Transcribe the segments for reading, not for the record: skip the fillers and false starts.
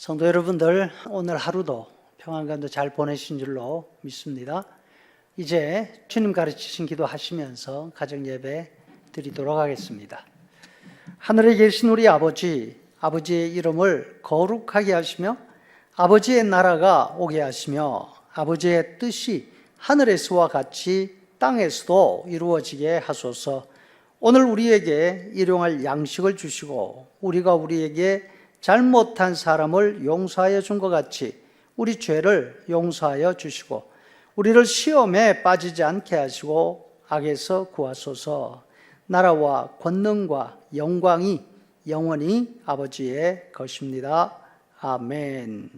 성도 여러분들, 오늘 하루도 평안 가운데 잘 보내신 줄로 믿습니다. 이제 주님 가르치신 기도 하시면서 가정 예배 드리도록 하겠습니다. 하늘에 계신 우리 아버지, 아버지의 이름을 거룩하게 하시며 아버지의 나라가 오게 하시며 아버지의 뜻이 하늘에서와 같이 땅에서도 이루어지게 하소서. 오늘 우리에게 일용할 양식을 주시고 우리가 우리에게 잘못한 사람을 용서하여 준 것 같이 우리 죄를 용서하여 주시고 우리를 시험에 빠지지 않게 하시고 악에서 구하소서. 나라와 권능과 영광이 영원히 아버지의 것입니다. 아멘.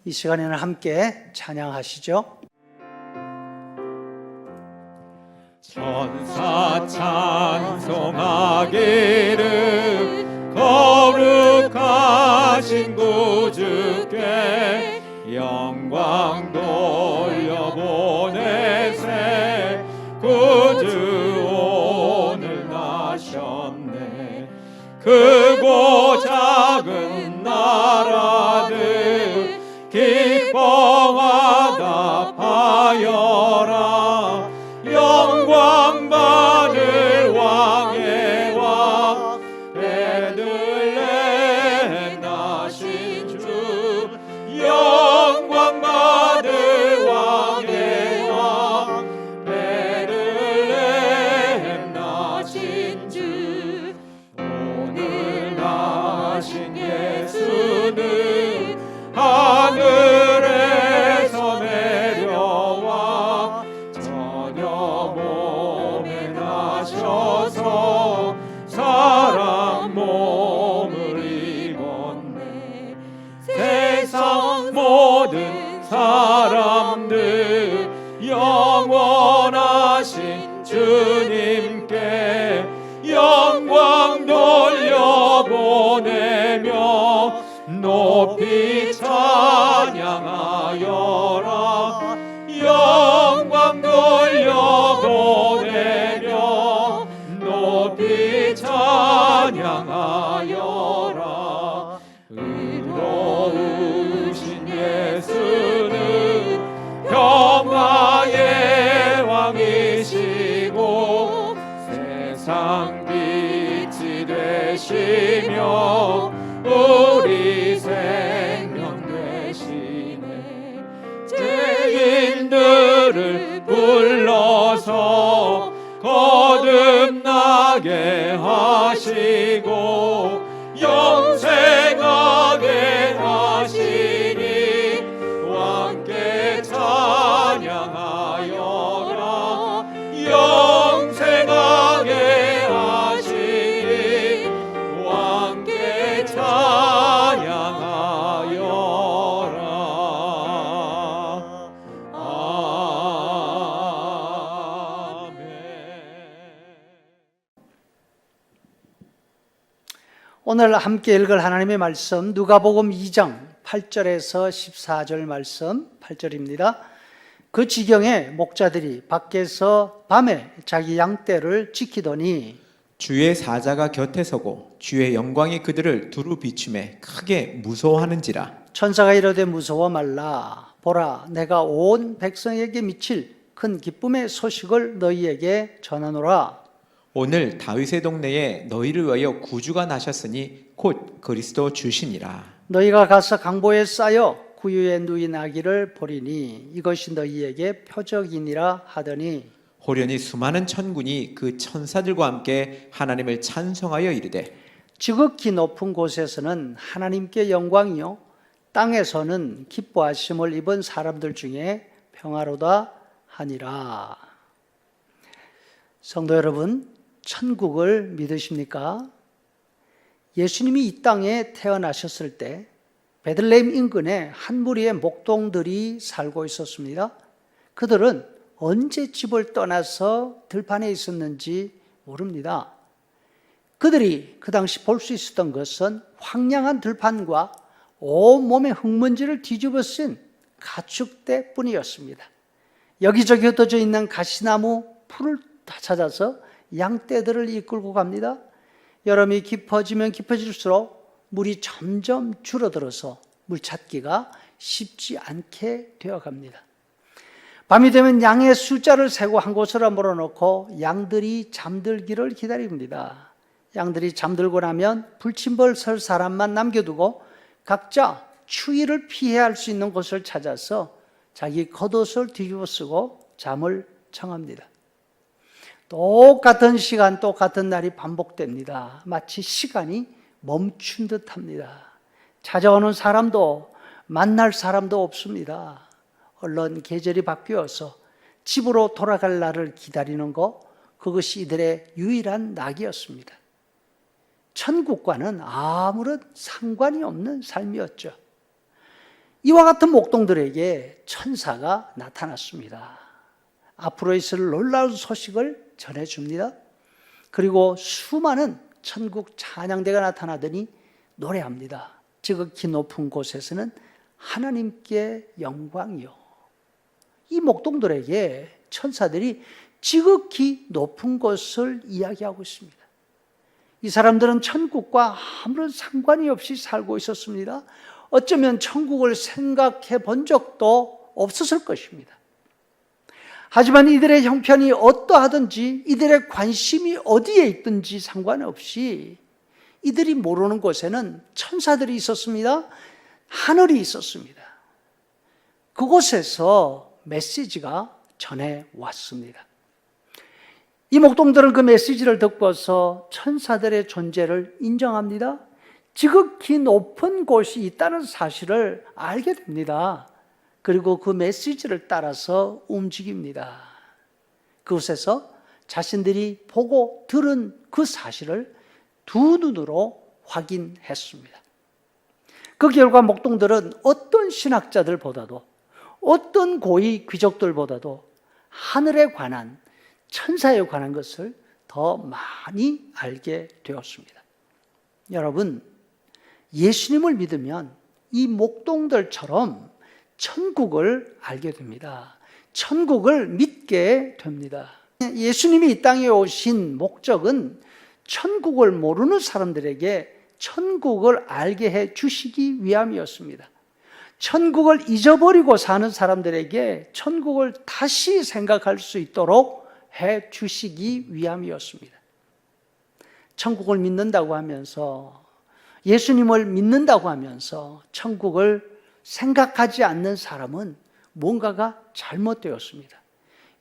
이 시간에는 함께 찬양하시죠. 천사 찬송하기를 거룩하신 구주께 영광 돌려보내세. 구주 오늘 나셨네. 크고 작은 나라들 기뻐하다 파여라. 영광 받을 왕의 왕 베들레헴 나신 주. 영광 받을 왕의 왕 베들레헴 나신 주. 오늘 나신 예수는 하늘에서 내려와 저녁 몸에 나셔서 사람 몸을 입었네. 세상 모든 사람들 영원하신 주님께 영광 돌려보내며 높이 찬양하여라. 영광 돌려보내며 높이 찬양하여라. 의로우신 예수는 평화의 왕이시고 세상 빛이 되시며 우리 생명 되시네. 죄인들을 불러서 거듭나게 하시고 영생하게 하시니 왕께 찬양하여라. 영생하게 하시니 왕께 찬양하여라. 오늘 함께 읽을 하나님의 말씀 누가복음 2장 8절에서 14절 말씀 8절입니다. 그 지경에 목자들이 밖에서 밤에 자기 양떼를 지키더니 주의 사자가 곁에 서고 주의 영광이 그들을 두루 비추매 크게 무서워하는지라. 천사가 이르되 무서워 말라. 보라, 내가 온 백성에게 미칠 큰 기쁨의 소식을 너희에게 전하노라. 오늘 다윗의 동네에 너희를 위하여 구주가 나셨으니 곧 그리스도 주시니라. 너희가 가서 강보에 쌓여 구유에 누인 아기를 보리니 이것이 너희에게 표적이니라 하더니 호련히 수많은 천군이 그 천사들과 함께 하나님을 찬송하여 이르되 지극히 높은 곳에서는 하나님께 영광이요 땅에서는 기뻐하심을 입은 사람들 중에 평화로다 하니라. 성도 여러분, 천국을 믿으십니까? 예수님이 이 땅에 태어나셨을 때 베들레헴 인근에 한 무리의 목동들이 살고 있었습니다. 그들은 언제 집을 떠나서 들판에 있었는지 모릅니다. 그들이 그 당시 볼 수 있었던 것은 황량한 들판과 온몸에 흙먼지를 뒤집어 쓴 가축대뿐이었습니다. 여기저기 흩어져 있는 가시나무 풀을 다 찾아서 양떼들을 이끌고 갑니다. 여름이 깊어지면 깊어질수록 물이 점점 줄어들어서 물 찾기가 쉽지 않게 되어갑니다. 밤이 되면 양의 숫자를 세고 한 곳으로 몰아놓고 양들이 잠들기를 기다립니다. 양들이 잠들고 나면 불침벌 설 사람만 남겨두고 각자 추위를 피해야 할 수 있는 곳을 찾아서 자기 겉옷을 뒤집어 쓰고 잠을 청합니다. 똑같은 시간, 똑같은 날이 반복됩니다. 마치 시간이 멈춘 듯합니다. 찾아오는 사람도 만날 사람도 없습니다. 얼른 계절이 바뀌어서 집으로 돌아갈 날을 기다리는 것, 그것이 이들의 유일한 낙이었습니다. 천국과는 아무런 상관이 없는 삶이었죠. 이와 같은 목동들에게 천사가 나타났습니다. 앞으로 있을 놀라운 소식을 전해줍니다. 그리고 수많은 천국 찬양대가 나타나더니 노래합니다. 지극히 높은 곳에서는 하나님께 영광이요. 이 목동들에게 천사들이 지극히 높은 곳을 이야기하고 있습니다. 이 사람들은 천국과 아무런 상관이 없이 살고 있었습니다. 어쩌면 천국을 생각해 본 적도 없었을 것입니다. 하지만 이들의 형편이 어떠하든지, 이들의 관심이 어디에 있든지 상관없이 이들이 모르는 곳에는 천사들이 있었습니다. 하늘이 있었습니다. 그곳에서 메시지가 전해왔습니다. 이 목동들은 그 메시지를 듣고서 천사들의 존재를 인정합니다. 지극히 높은 곳이 있다는 사실을 알게 됩니다. 그리고 그 메시지를 따라서 움직입니다. 그곳에서 자신들이 보고 들은 그 사실을 두 눈으로 확인했습니다. 그 결과 목동들은 어떤 신학자들보다도, 어떤 고위 귀족들보다도 하늘에 관한, 천사에 관한 것을 더 많이 알게 되었습니다. 여러분, 예수님을 믿으면 이 목동들처럼 천국을 알게 됩니다. 천국을 믿게 됩니다. 예수님이 이 땅에 오신 목적은 천국을 모르는 사람들에게 천국을 알게 해 주시기 위함이었습니다. 천국을 잊어버리고 사는 사람들에게 천국을 다시 생각할 수 있도록 해 주시기 위함이었습니다. 천국을 믿는다고 하면서, 예수님을 믿는다고 하면서 천국을 생각하지 않는 사람은 뭔가가 잘못되었습니다.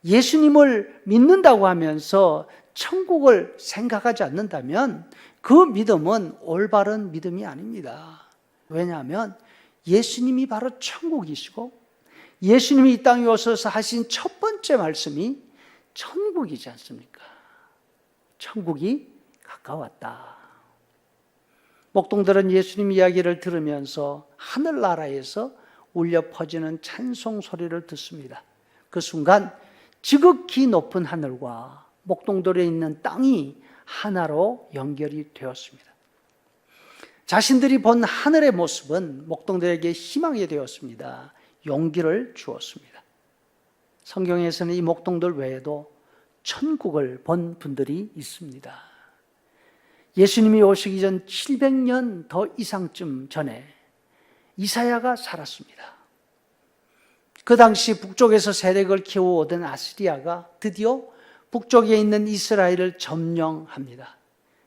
예수님을 믿는다고 하면서 천국을 생각하지 않는다면 그 믿음은 올바른 믿음이 아닙니다. 왜냐하면 예수님이 바로 천국이시고, 예수님이 이 땅에 오셔서 하신 첫 번째 말씀이 천국이지 않습니까? 천국이 가까웠다. 목동들은 예수님 이야기를 들으면서 하늘나라에서 울려 퍼지는 찬송 소리를 듣습니다. 그 순간 지극히 높은 하늘과 목동들에 있는 땅이 하나로 연결이 되었습니다. 자신들이 본 하늘의 모습은 목동들에게 희망이 되었습니다. 용기를 주었습니다. 성경에서는 이 목동들 외에도 천국을 본 분들이 있습니다. 예수님이 오시기 전 700년 더 이상쯤 전에 이사야가 살았습니다. 그 당시 북쪽에서 세력을 키워오던 아시리아가 드디어 북쪽에 있는 이스라엘을 점령합니다.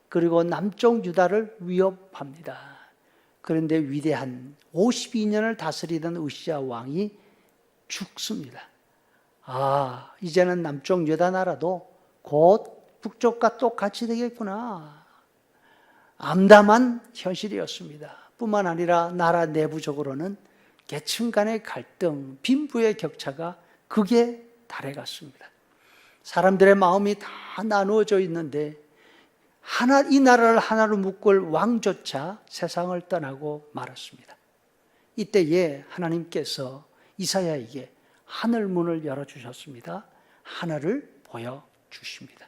그리고 남쪽 유다를 위협합니다. 그런데 위대한 52년을 다스리던 우시야 왕이 죽습니다. 이제는 남쪽 유다 나라도 곧 북쪽과 똑같이 되겠구나. 암담한 현실이었습니다. 뿐만 아니라 나라 내부적으로는 계층 간의 갈등, 빈부의 격차가 극에 달해갔습니다. 사람들의 마음이 다 나누어져 있는데 이 나라를 하나로 묶을 왕조차 세상을 떠나고 말았습니다. 이때에 하나님께서 이사야에게 하늘 문을 열어주셨습니다. 하늘을 보여주십니다.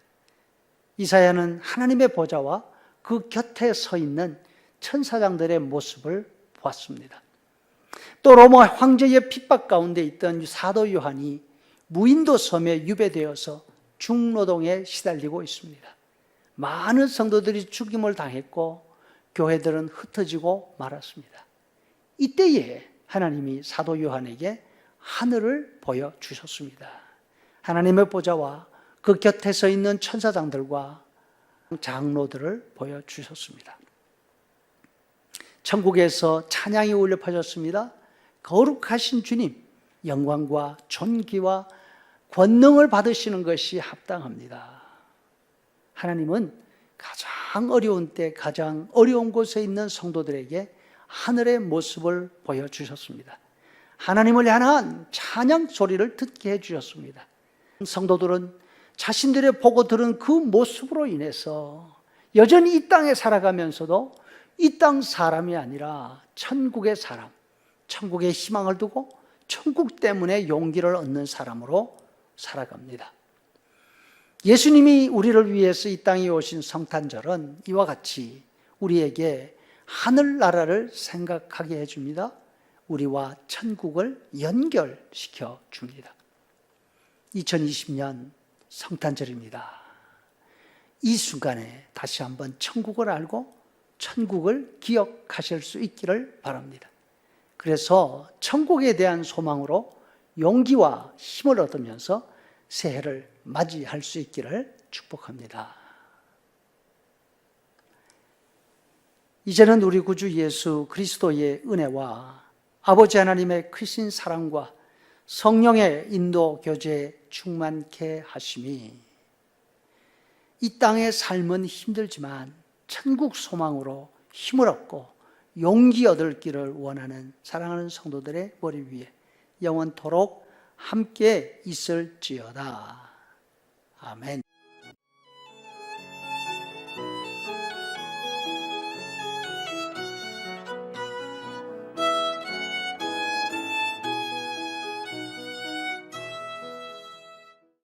이사야는 하나님의 보좌와 그 곁에 서 있는 천사장들의 모습을 보았습니다. 또 로마 황제의 핍박 가운데 있던 사도 요한이 무인도 섬에 유배되어서 중노동에 시달리고 있습니다. 많은 성도들이 죽임을 당했고 교회들은 흩어지고 말았습니다. 이때에 하나님이 사도 요한에게 하늘을 보여주셨습니다. 하나님의 보좌와 그 곁에 서 있는 천사장들과 장로들을 보여주셨습니다. 천국에서 찬양이 울려 퍼졌습니다. 거룩하신 주님, 영광과 존귀와 권능을 받으시는 것이 합당합니다. 하나님은 가장 어려운 때 가장 어려운 곳에 있는 성도들에게 하늘의 모습을 보여주셨습니다. 하나님을 향한 찬양 소리를 듣게 해주셨습니다. 성도들은 자신들의 보고 들은 그 모습으로 인해서 여전히 이 땅에 살아가면서도 이 땅 사람이 아니라 천국의 사람, 천국의 희망을 두고 천국 때문에 용기를 얻는 사람으로 살아갑니다. 예수님이 우리를 위해서 이 땅에 오신 성탄절은 이와 같이 우리에게 하늘나라를 생각하게 해줍니다. 우리와 천국을 연결시켜 줍니다. 2020년 성탄절입니다. 이 순간에 다시 한번 천국을 알고 천국을 기억하실 수 있기를 바랍니다. 그래서 천국에 대한 소망으로 용기와 힘을 얻으면서 새해를 맞이할 수 있기를 축복합니다. 이제는 우리 구주 예수 그리스도의 은혜와 아버지 하나님의 크신 사랑과 성령의 인도 교제에 충만케 하심이 이 땅의 삶은 힘들지만 천국 소망으로 힘을 얻고 용기 얻을 길을 원하는 사랑하는 성도들의 머리 위에 영원토록 함께 있을지어다. 아멘.